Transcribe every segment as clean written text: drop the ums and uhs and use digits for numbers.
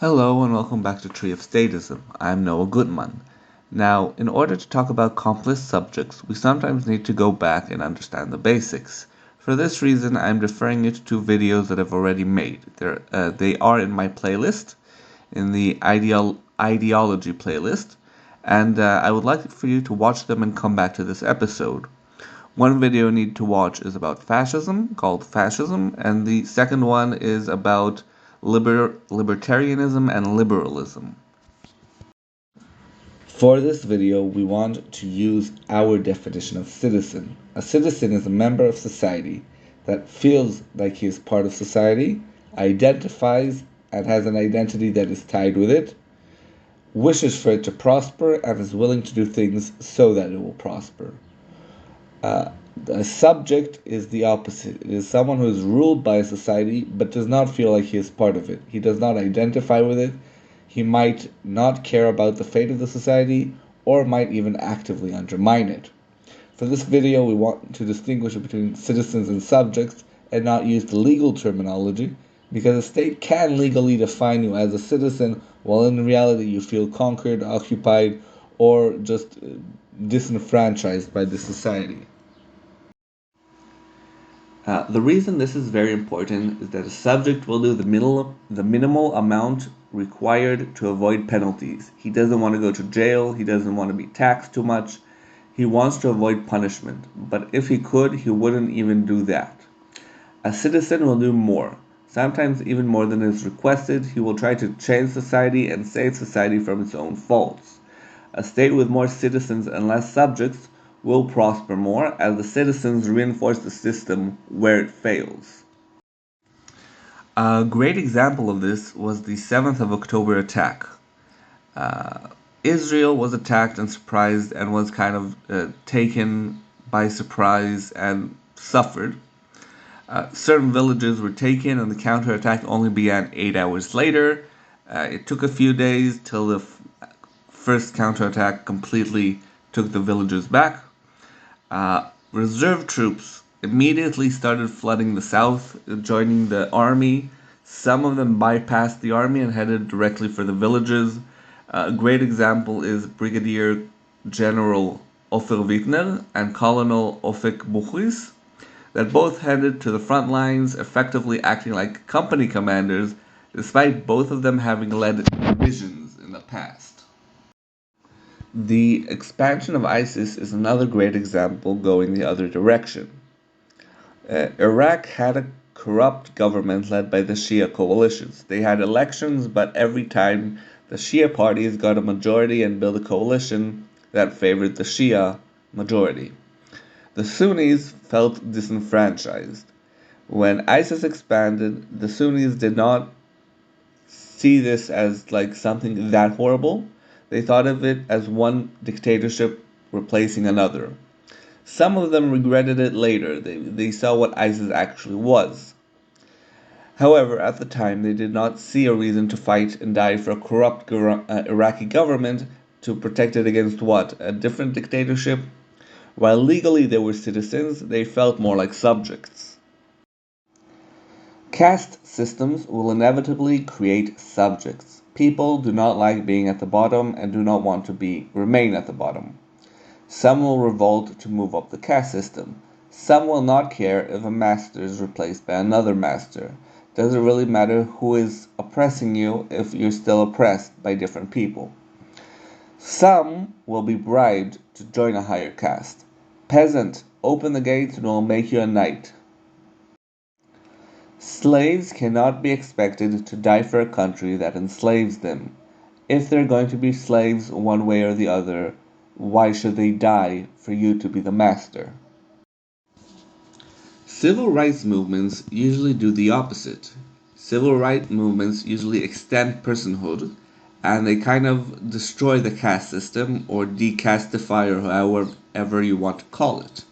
Hello and welcome back to Tree of Statism. I'm Noah Goodman. Now, in order to talk about complex subjects, we sometimes need to go back and understand the basics. For this reason, I'm referring you to two videos that I've already made. They are in my playlist, in the ideology playlist, and I would like for you to watch them and come back to this episode. One video you need to watch is about fascism, called Fascism, and the second one is about libertarianism and liberalism. For this video, we want to use our definition of citizen. A citizen is a member of society that feels like he is part of society, identifies and has an identity that is tied with it, wishes for it to prosper, and is willing to do things so that it will prosper. A subject is the opposite. It is someone who is ruled by a society but does not feel like he is part of it. He does not identify with it. He might not care about the fate of the society or might even actively undermine it. For this video, we want to distinguish between citizens and subjects and not use the legal terminology because a state can legally define you as a citizen while in reality you feel conquered, occupied, or just disenfranchised by the society. The reason this is very important is that a subject will do the minimal amount required to avoid penalties. He doesn't want to go to jail, he doesn't want to be taxed too much, he wants to avoid punishment, but if he could, he wouldn't even do that. A citizen will do more, sometimes even more than is requested. He will try to change society and save society from its own faults. A state with more citizens and less subjects will prosper more as the citizens reinforce the system where it fails. A great example of this was the 7th of October attack. Israel was attacked and surprised and was kind of taken by surprise and suffered. Certain villages were taken and the counterattack only began 8 hours later. It took a few days till the first counterattack completely took the villages back. Reserve troops immediately started flooding the south, joining the army. Some of them bypassed the army and headed directly for the villages. A great example is Brigadier General Ofer Wittner and Colonel Ofek Buchris, that both headed to the front lines, effectively acting like company commanders, despite both of them having led divisions in the past. The expansion of ISIS is another great example going the other direction. Iraq had a corrupt government led by the Shia coalitions. They had elections, but every time the Shia parties got a majority and built a coalition that favored the Shia majority. The Sunnis felt disenfranchised. When ISIS expanded, the Sunnis did not see this as like something that horrible. They thought of it as one dictatorship replacing another. Some of them regretted it later. They saw what ISIS actually was. However, at the time, they did not see a reason to fight and die for a corrupt Iraqi government to protect it against what? A different dictatorship? While legally they were citizens, they felt more like subjects. Caste systems will inevitably create subjects. People do not like being at the bottom and do not want to remain at the bottom. Some will revolt to move up the caste system. Some will not care if a master is replaced by another master. Does it really matter who is oppressing you if you're still oppressed by different people? Some will be bribed to join a higher caste. Peasant, open the gates and we'll make you a knight. Slaves cannot be expected to die for a country that enslaves them. If they're going to be slaves one way or the other, why should they die for you to be the master? Civil rights movements usually do the opposite. Civil rights movements usually extend personhood and they kind of destroy the caste system or decastify or however you want to call it.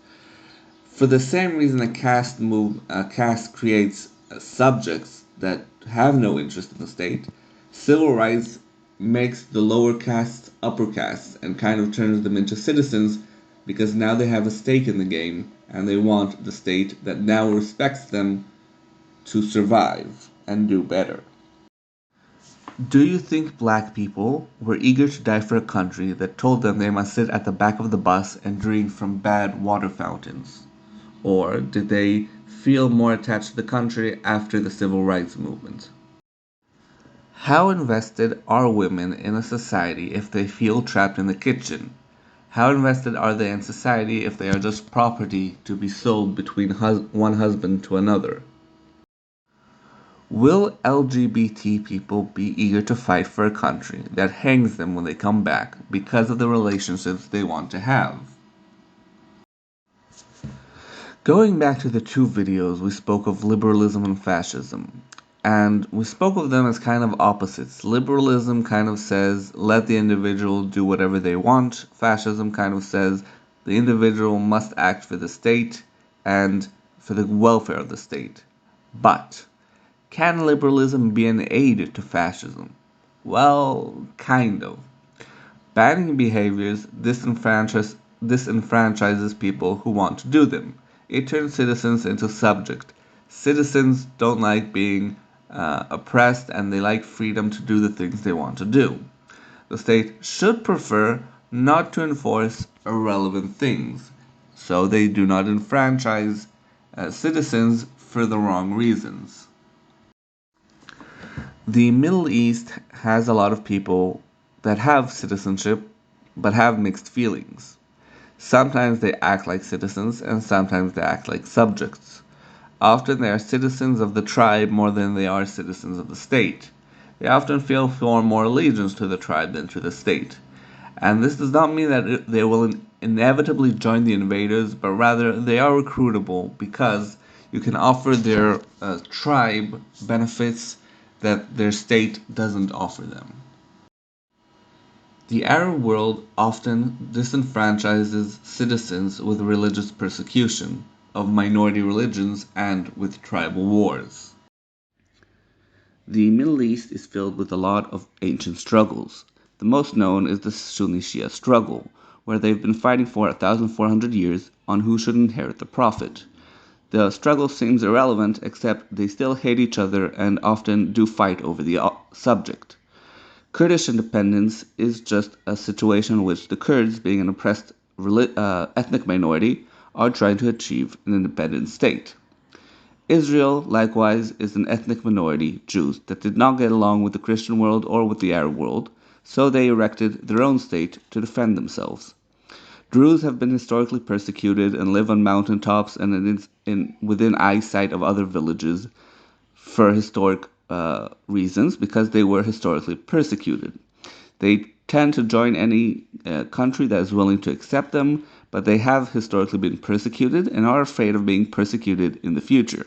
For the same reason a caste creates subjects that have no interest in the state, civil rights makes the lower castes upper castes and kind of turns them into citizens because now they have a stake in the game and they want the state that now respects them to survive and do better. Do you think black people were eager to die for a country that told them they must sit at the back of the bus and drink from bad water fountains? Or did they feel more attached to the country after the civil rights movement? How invested are women in a society if they feel trapped in the kitchen? How invested are they in society if they are just property to be sold between one husband to another? Will LGBT people be eager to fight for a country that hangs them when they come back because of the relationships they want to have? Going back to the two videos, we spoke of liberalism and fascism. And we spoke of them as kind of opposites. Liberalism kind of says, let the individual do whatever they want. Fascism kind of says, the individual must act for the state and for the welfare of the state. But can liberalism be an aid to fascism? Well, kind of. Banning behaviors disenfranchises people who want to do them. It turns citizens into subject. Citizens don't like being oppressed and they like freedom to do the things they want to do. The state should prefer not to enforce irrelevant things, so they do not enfranchise citizens for the wrong reasons. The Middle East has a lot of people that have citizenship but have mixed feelings. Sometimes they act like citizens and sometimes they act like subjects. Often they are citizens of the tribe more than they are citizens of the state. They often feel more allegiance to the tribe than to the state. And this does not mean that they will inevitably join the invaders, but rather they are recruitable because you can offer their tribe benefits that their state doesn't offer them. The Arab world often disenfranchises citizens with religious persecution of minority religions and with tribal wars. The Middle East is filled with a lot of ancient struggles. The most known is the Sunni Shia struggle, where they've been fighting for 1,400 years on who should inherit the Prophet. The struggle seems irrelevant, except they still hate each other and often do fight over the subject. Kurdish independence is just a situation in which the Kurds, being an oppressed ethnic minority, are trying to achieve an independent state. Israel, likewise, is an ethnic minority, Jews, that did not get along with the Christian world or with the Arab world, so they erected their own state to defend themselves. Druze have been historically persecuted and live on mountaintops and within eyesight of other villages for historic reasons because they were historically persecuted. They tend to join any country that is willing to accept them, but they have historically been persecuted and are afraid of being persecuted in the future.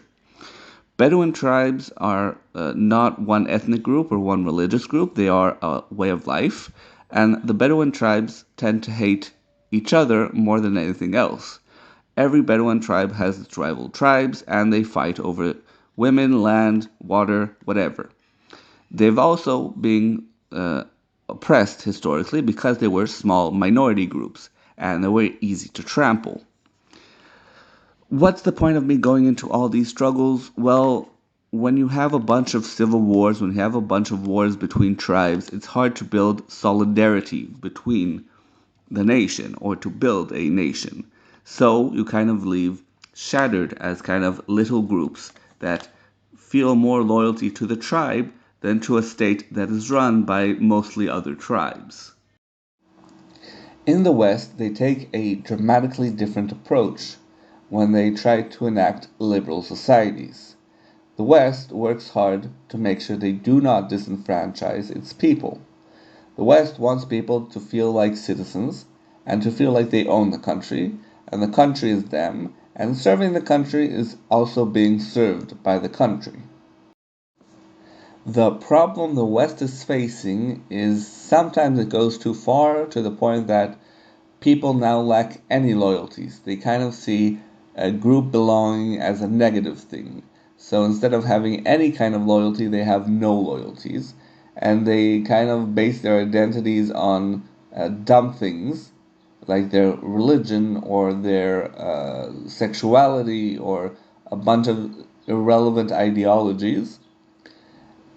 Bedouin tribes are not one ethnic group or one religious group, they are a way of life, and the Bedouin tribes tend to hate each other more than anything else. Every Bedouin tribe has its rival tribes, and they fight over women, land, water, whatever. They've also been oppressed historically because they were small minority groups, and they were easy to trample. What's the point of me going into all these struggles? Well, when you have a bunch of civil wars, when you have a bunch of wars between tribes, it's hard to build solidarity between the nation or to build a nation. So you kind of leave shattered as kind of little groups that feel more loyalty to the tribe than to a state that is run by mostly other tribes. In the West, they take a dramatically different approach when they try to enact liberal societies. The West works hard to make sure they do not disenfranchise its people. The West wants people to feel like citizens and to feel like they own the country, and the country is them, and serving the country is also being served by the country. The problem the West is facing is sometimes it goes too far to the point that people now lack any loyalties. They kind of see a group belonging as a negative thing. So instead of having any kind of loyalty, they have no loyalties. And they kind of base their identities on dumb things like their religion or their sexuality or a bunch of irrelevant ideologies.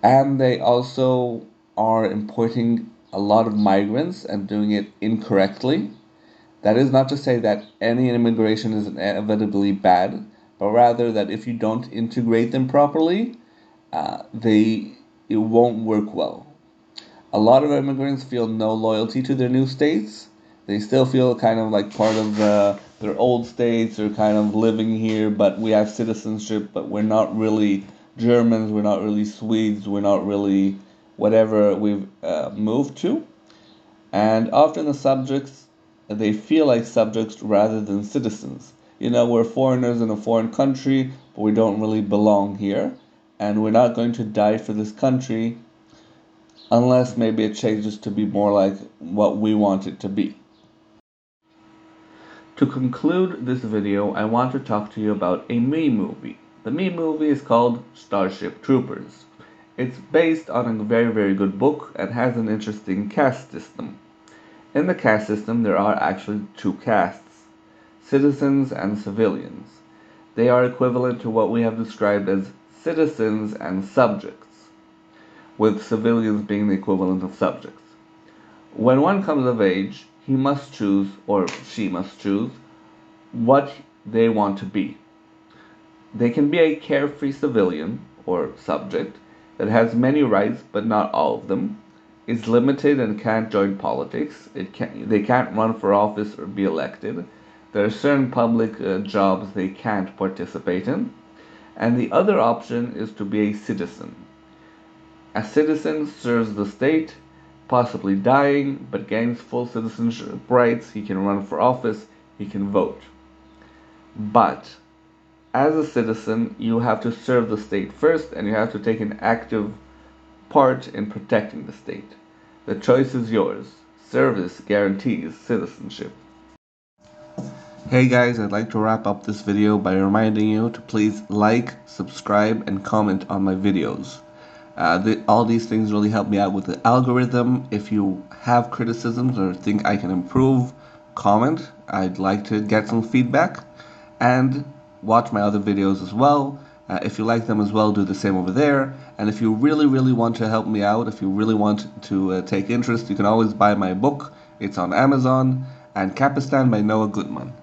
And they also are importing a lot of migrants and doing it incorrectly. That is not to say that any immigration is inevitably bad, but rather that if you don't integrate them properly, it won't work well. A lot of immigrants feel no loyalty to their new states. They still feel kind of like part of their old states, or kind of living here, but we have citizenship, but we're not really Germans, we're not really Swedes, we're not really whatever we've moved to. And often they feel like subjects rather than citizens. We're foreigners in a foreign country, but we don't really belong here. And we're not going to die for this country unless maybe it changes to be more like what we want it to be. To conclude this video, I want to talk to you about a me movie. The me movie is called Starship Troopers. It's based on a very, very good book and has an interesting caste system. In the caste system, there are actually two castes, citizens and civilians. They are equivalent to what we have described as citizens and subjects, with civilians being the equivalent of subjects. When one comes of age, he must choose, or she must choose, what they want to be. They can be a carefree civilian, or subject, that has many rights but not all of them, is limited and can't join politics, they can't run for office or be elected, there are certain public jobs they can't participate in, and the other option is to be a citizen. A citizen serves the state, possibly dying, but gains full citizenship rights, he can run for office, he can vote. But as a citizen, you have to serve the state first, and you have to take an active part in protecting the state. The choice is yours. Service guarantees citizenship. Hey guys, I'd like to wrap up this video by reminding you to please like, subscribe, and comment on my videos. All these things really help me out with the algorithm. If you have criticisms or think I can improve, comment. I'd like to get some feedback. And watch my other videos as well. If you like them as well, do the same over there. And if you really, really want to help me out, if you really want to take interest, you can always buy my book. It's on Amazon. And Kapistan by Noah Goodman.